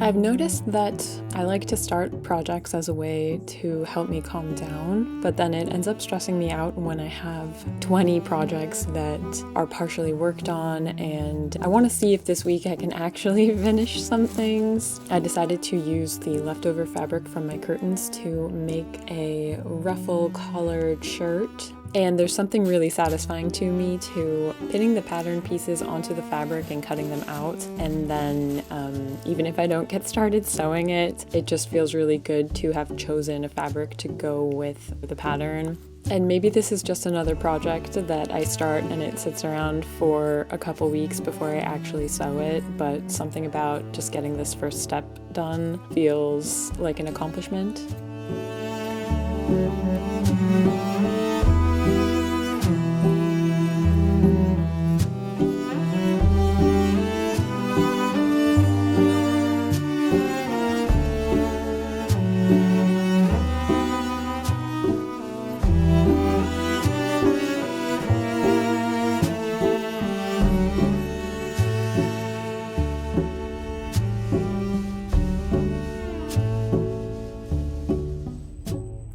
I've noticed that I like to start projects as a way to help me calm down, but then it ends up stressing me out when I have 20 projects that are partially worked on, and I want to see if this week I can actually finish some things. I decided to use the leftover fabric from my curtains to make a ruffle collared shirt. And there's something really satisfying to me to pinning the pattern pieces onto the fabric and cutting them out. And then even if I don't get started sewing it, it just feels really good to have chosen a fabric to go with the pattern. And maybe this is just another project that I start and it sits around for a couple weeks before I actually sew it, but something about just getting this first step done feels like an accomplishment.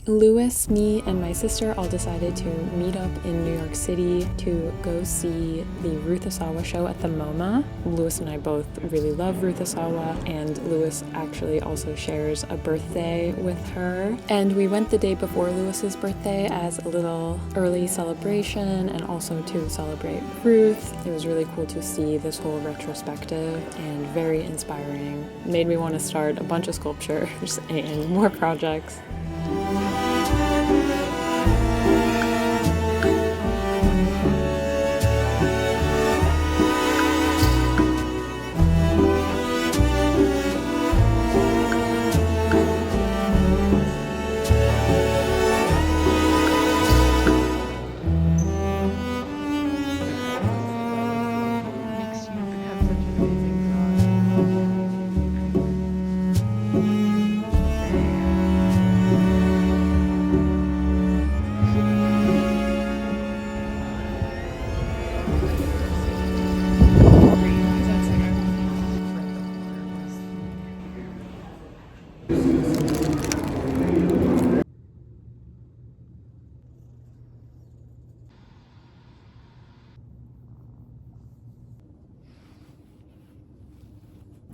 Lewis, me, and my sister all decided to meet up in New York City to go see the Ruth Asawa show at the MoMA. Lewis and I both really love Ruth Asawa, and Lewis actually also shares a birthday with her. And we went the day before Lewis's birthday as a little early celebration and also to celebrate Ruth. It was really cool to see this whole retrospective and very inspiring. It made me want to start a bunch of sculptures and more projects.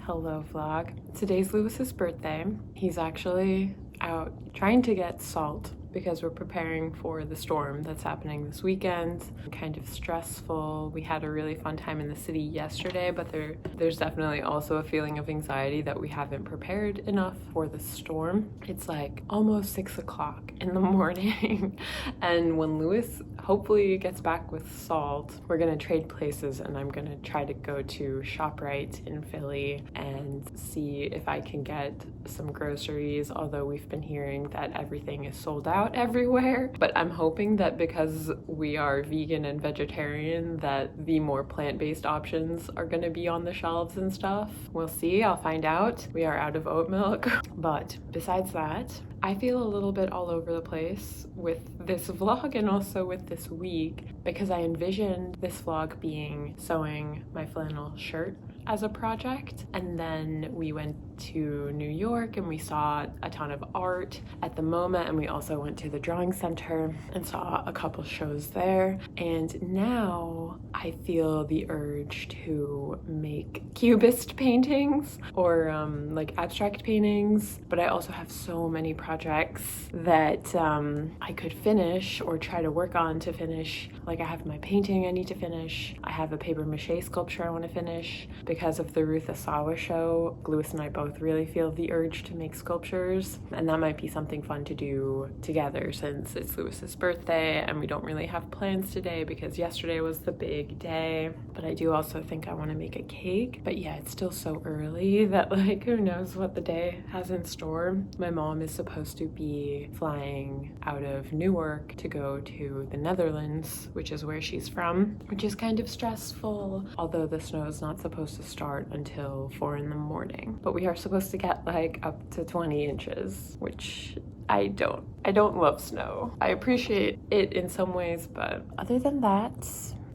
Hello vlog. Today's Lewis's birthday. He's actually out trying to get salt because we're preparing for the storm that's happening this weekend. Kind of stressful. We had a really fun time in the city yesterday, but there's definitely also a feeling of anxiety that we haven't prepared enough for the storm. It's like almost 6 o'clock in the morning and when Lewis hopefully gets back with salt, we're gonna trade places and I'm gonna try to go to ShopRite in Philly and see if I can get some groceries, although we've been hearing that everything is sold out everywhere. But I'm hoping that because we are vegan and vegetarian that the more plant-based options are gonna be on the shelves and stuff. We'll see, I'll find out. We are out of oat milk. But besides that, I feel a little bit all over the place with this vlog and also with this week because I envisioned this vlog being sewing my flannel shirt as a project, and then we went to New York and we saw a ton of art at the MoMA, and we also went to the drawing center and saw a couple shows there. And now I feel the urge to make cubist paintings or like abstract paintings, but I also have so many projects that I could finish or try to work on to finish. Like I have my painting I need to finish, I have a paper mache sculpture I want to finish. Because of the Ruth Asawa show, Lewis and I both really feel the urge to make sculptures, and that might be something fun to do together since it's Lewis's birthday and we don't really have plans today because yesterday was the big day. But I do also think I want to make a cake, but yeah, it's still so early that like who knows what the day has in store. My mom is supposed to be flying out of Newark to go to the Netherlands, which is where she's from, which is kind of stressful, although the snow is not supposed to start until 4 in the morning. But we are supposed to get like up to 20 inches, which I don't love snow. I appreciate it in some ways, but other than that,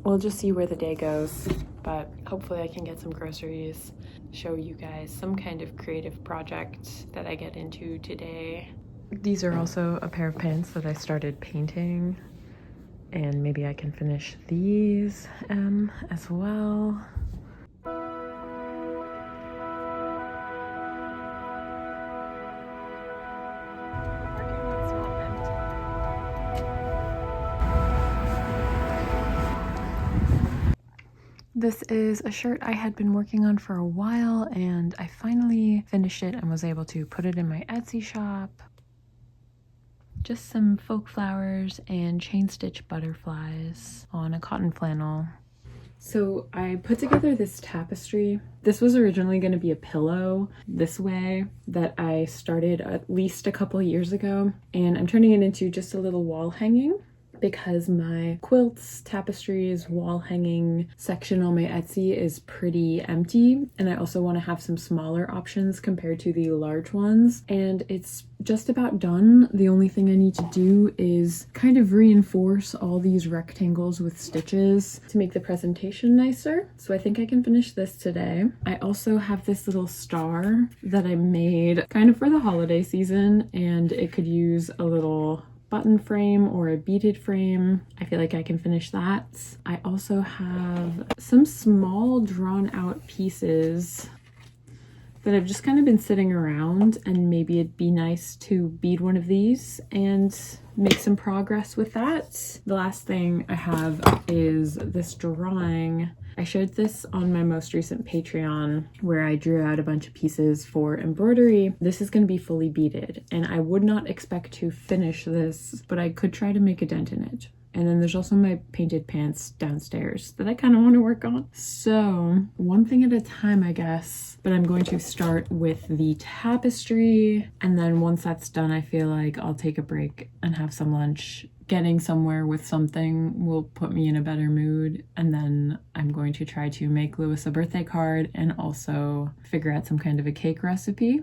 we'll just see where the day goes. but hopefully I can get some groceries, show you guys some kind of creative project that I get into today. These are also a pair of pants that I started painting, and maybe I can finish these as well. This is a shirt I had been working on for a while, and I finally finished it and was able to put it in my Etsy shop. Just some folk flowers and chain stitch butterflies on a cotton flannel. So I put together this tapestry. This was originally going to be a pillow this way that I started at least a couple years ago, and I'm turning it into just a little wall hanging because my quilts, tapestries, wall hanging section on my Etsy is pretty empty, and I also want to have some smaller options compared to the large ones, and it's just about done. The only thing I need to do is kind of reinforce all these rectangles with stitches to make the presentation nicer. So I think I can finish this today. I also have this little star that I made kind of for the holiday season, and it could use a little button frame or a beaded frame. I feel like I can finish that. I also have some small drawn out pieces that I've just kind of been sitting around, and maybe it'd be nice to bead one of these and make some progress with that. The last thing I have is this drawing. I showed this on my most recent Patreon where I drew out a bunch of pieces for embroidery. This is going to be fully beaded, and I would not expect to finish this, but I could try to make a dent in it. And then there's also my painted pants downstairs that I kind of want to work on. So one thing at a time, I guess, but I'm going to start with the tapestry. And then once that's done, I feel like I'll take a break and have some lunch. Getting somewhere with something will put me in a better mood. And then I'm going to try to make Lewis a birthday card and also figure out some kind of a cake recipe.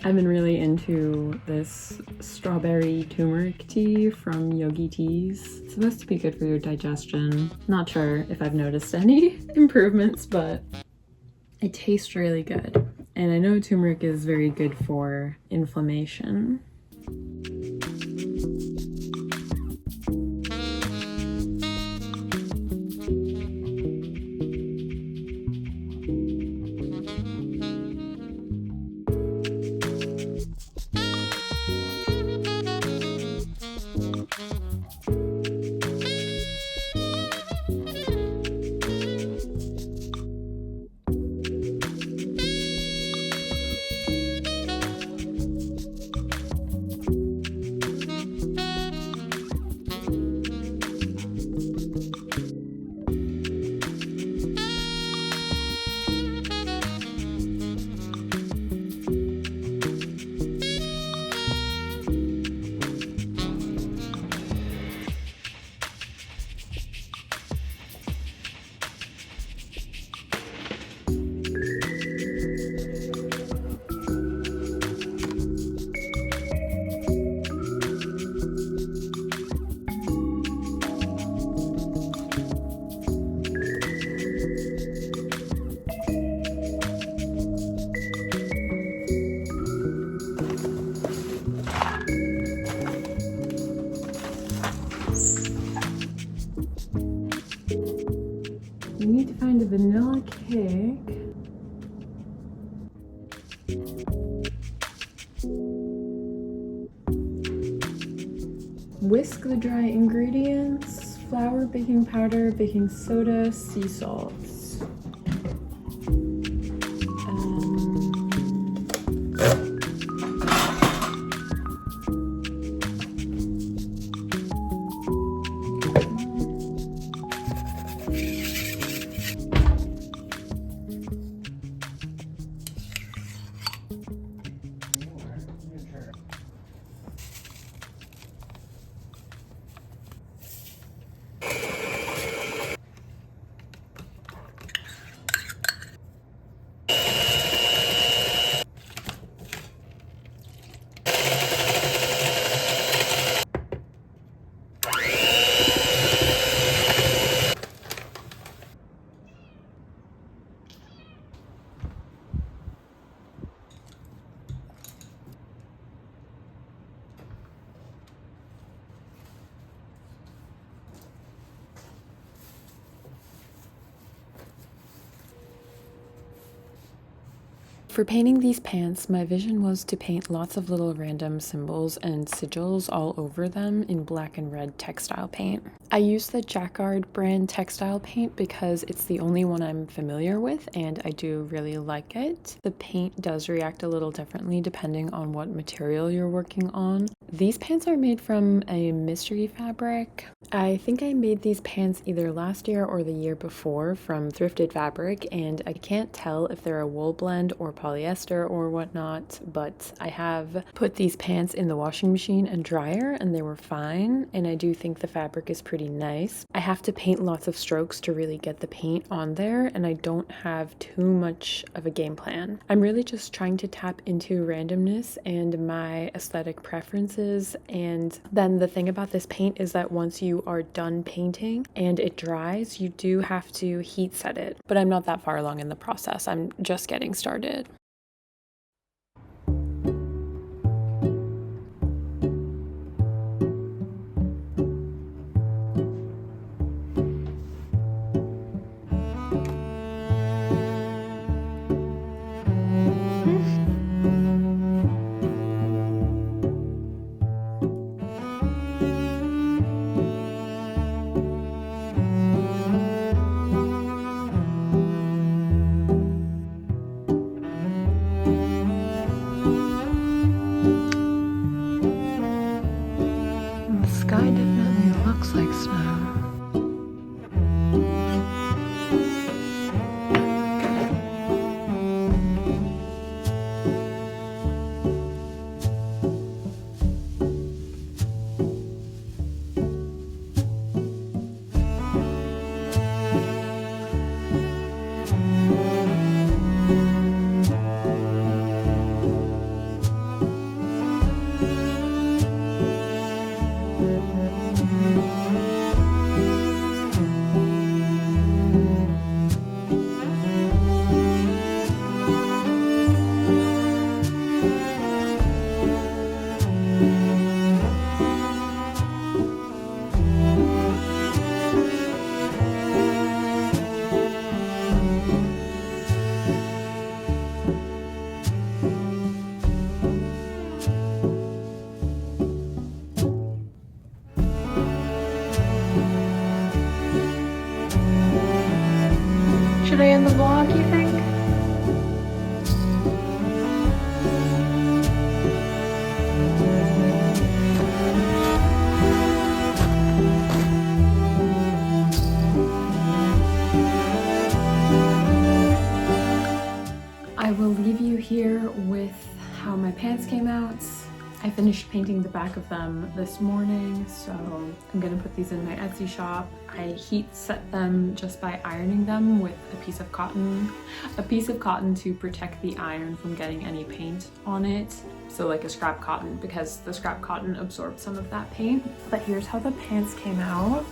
I've been really into this strawberry turmeric tea from Yogi Teas. It's supposed to be good for your digestion. Not sure if I've noticed any improvements, but it tastes really good. And I know turmeric is very good for inflammation. You need to find a vanilla cake. Whisk the dry ingredients: flour, baking powder, baking soda, sea salt. For painting these pants, my vision was to paint lots of little random symbols and sigils all over them in black and red textile paint. I use the Jacquard brand textile paint because it's the only one I'm familiar with and I do really like it. The paint does react a little differently depending on what material you're working on. These pants are made from a mystery fabric. I think I made these pants either last year or the year before from thrifted fabric, and I can't tell if they're a wool blend or polyester or whatnot, but I have put these pants in the washing machine and dryer and they were fine, and I do think the fabric is pretty nice. I have to paint lots of strokes to really get the paint on there, and I don't have too much of a game plan. I'm really just trying to tap into randomness and my aesthetic preferences, and then the thing about this paint is that once you are done painting and it dries, you do have to heat set it, but I'm not that far along in the process. I'm just getting started. The sky definitely looks like snow. Should I end the vlog, you think? I will leave you here with how my pants came out. I finished painting the back of them this morning, so I'm gonna put these in my Etsy shop. I heat set them just by ironing them with a piece of cotton to protect the iron from getting any paint on it. So like a scrap cotton, because the scrap cotton absorbed some of that paint. But here's how the pants came out.